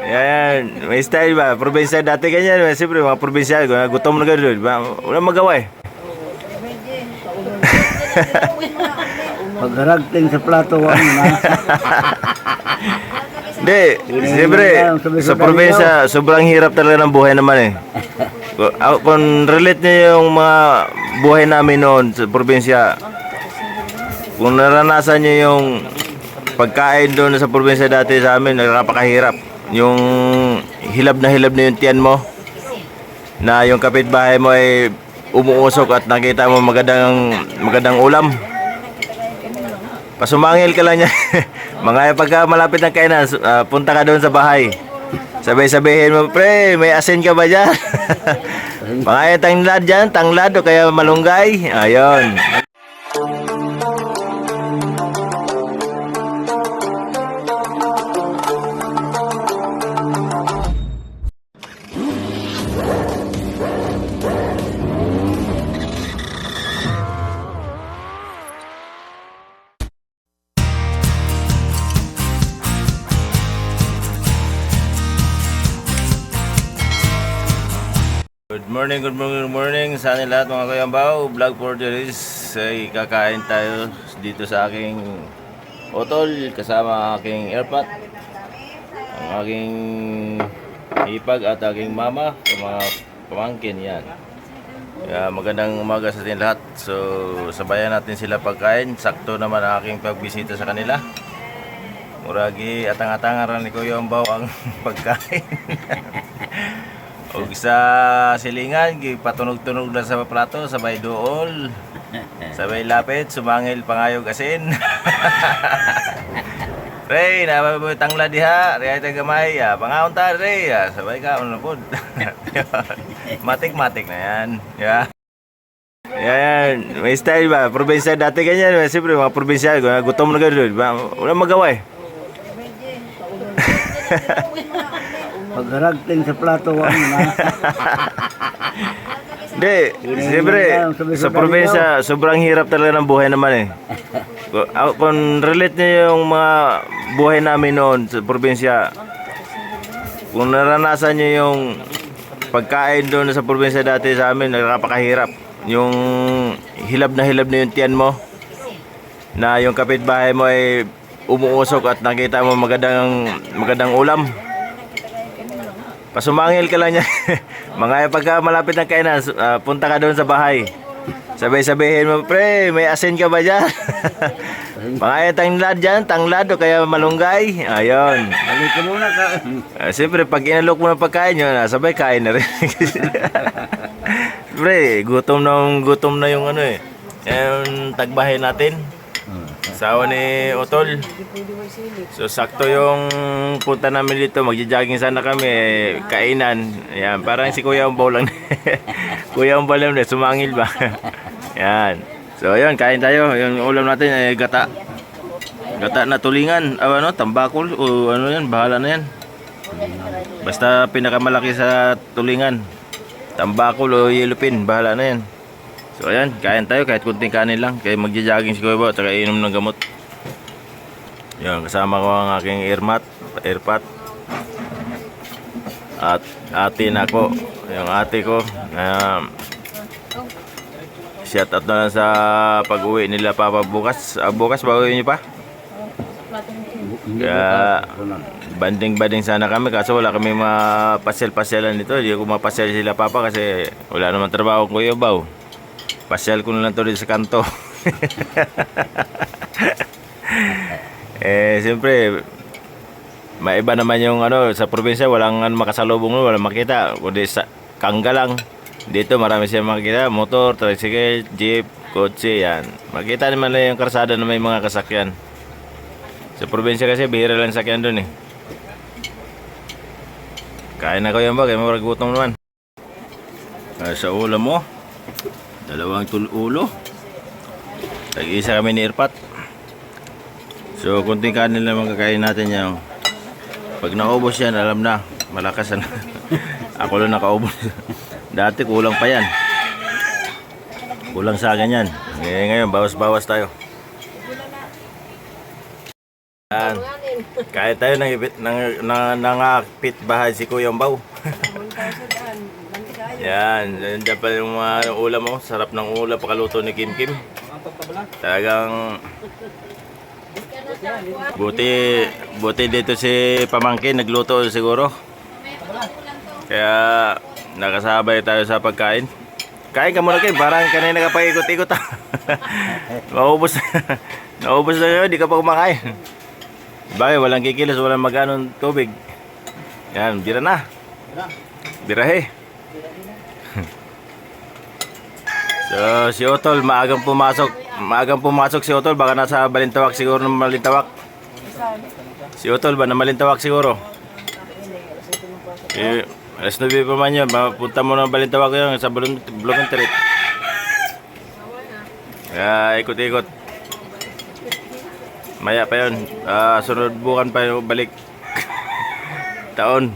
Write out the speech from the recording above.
Yan, may style ba? Probinsya dati ganyan. Siyempre, mga probinsya, gutom na gano'n. Wala magawa eh. Pagharagting sa plato, wala na. Hindi, siyempre, sa probinsya, sobrang hirap talaga ng buhay naman eh. Kung relate niyo yung mga buhay namin noon sa probinsya, kung naranasan niyo yung pagkain doon sa probinsya dati sa amin, napakahirap. Yung hilab na yung tiyan mo, na yung kapitbahay mo ay umuusok at nakita mo magandang ulam. Pasumangil ka lang niya. Mga pagka malapit ng kainan, punta ka doon sa bahay. Sabay-sabihin mo, pre, may asin ka ba dyan? Mga tanglad dyan, tanglad o kaya malunggay. Ayun. Good morning sa ating lahat mga kayambaw. Vlog for the days ay kakain tayo dito sa aking otol kasama ang aking airpot, ang aking hipag at aking mama, mga pamangkin yan. Kaya magandang umaga sa ating lahat. So sabayan natin sila pagkain. Sakto naman ang aking pagbisita sa kanila. Muragi atang-atangan ni Kuya Ambaw ang pagkain. O sa silingan, patunog-tunog na sa plato, sabay dool, sabay lapit, sumangil pangayog asin. Rey, nababoy tangla diha, rey tayo gamay, pangaon ta, rey, sabay ka, ano po. Matik-matik na yan. Yeah. Yan, may style ba? Probinsya dati ganyan, siyempre mga probinsya, gutom na gano'n, wala magawa eh. Pagharagting sa plato, wala na. Hindi, siyempre, sa probinsya, sobrang hirap talaga ng buhay naman eh. Kung relate niyo yung mga buhay namin noon sa probinsya, kung naranasan niyo yung pagkain doon sa probinsya dati sa amin, napakahirap. Yung hilab na yung tiyan mo, na yung kapitbahay mo ay umuusok at nakita mo magandang ulam. Pasumangil ka lang niya. Mga pagka malapit ng kainan, punta ka doon sa bahay. Sabay-sabihin mo, pre, may asin ka ba dyan? Mga tanglad dyan, tanglad o kaya malunggay. Ayun. Balik ka muna ka. Siyempre, pag inalok mo ng pagkain nyo, sabay kain na rin. Pre, gutom na yung ano eh. Yung tagbahay natin. Sawa ni Otol. So sakto yung punta namin dito, magja-jogging sana kami, kainan. Yan, parang si Kuya Ambaw lang. Kuya Ambaw lang, sumangil ba? Yan. So ayun, kain tayo. Yung ulam natin ay gata. Gata na tulingan, tambakol o ano yan, bahala na yan. Basta pinakamalaki sa tulingan. Tambakol o yellowpin, bahala na yan. So ayan, kain tayo kahit kunting kanin lang. Kaya magja-jogging si Kuya Ambaw, tsaka inom ng gamot. Yan, kasama ko ang aking airpot. At ate na ko, yung ate ko. Shout out na lang sa pag-uwi nila Papa bukas. Bukas ba uwi niyo pa? Kaya banding sana kami, kaso wala kami mapasyal-pasyalan nito. Hindi ko mapasyal sila Papa kasi wala naman trabaho ko Kuya Ambaw. Pasyal ko na lang to dito sa kanto. Siyempre maiba naman yung sa probinsya, walang makasalubong, walang makita, kundi sa kangga lang. Dito marami siya makita, motor, tricycle, jeep, kotse, yan. Makita naman lang yung karsada na may mga kasakyan. Sa probinsya kasi bihira lang sakyan doon eh. Kain na ko yan ba, kaya maragutom naman. Sa ulam mo, dalawang ulo. Tag-isa kami ni Irpat. So kunting kanin lang magkakain natin yan. Pag naubos yan, alam na, malakas na. Ako lang nakaubos. Dati kulang pa yan. Kulang sa akin yan. Ngayon bawas-bawas tayo. Yan. Kaya tayo nangakpit bahay si Kuya Umbaw. Yan, nandiyan pa yung mga ulam mo. Sarap ng ulam, pakaluto ni Kim Kim. Talagang buti dito si Pamangkin, nagluto siguro. Kaya nakasabay tayo sa pagkain. Kain ka muna, Kim, parang kanina ka pa ikot-ikot. Maubos naubos na yun, di ka pa kumakain. Bakit, walang kikilos, walang magano'ng tubig. Yan, bira na. Birahe. So, si Otol, maagang pumasok si Otol, baka nasa Balintawak siguro ng Balintawak. Si Otol ba, na Balintawak siguro? Alas 9 pa man yun, punta mo ng Balintawak yun, sa Bulugan Street. Kaya, ikot-ikot. Maya pa yun, sunod bukan pa yung balik taon.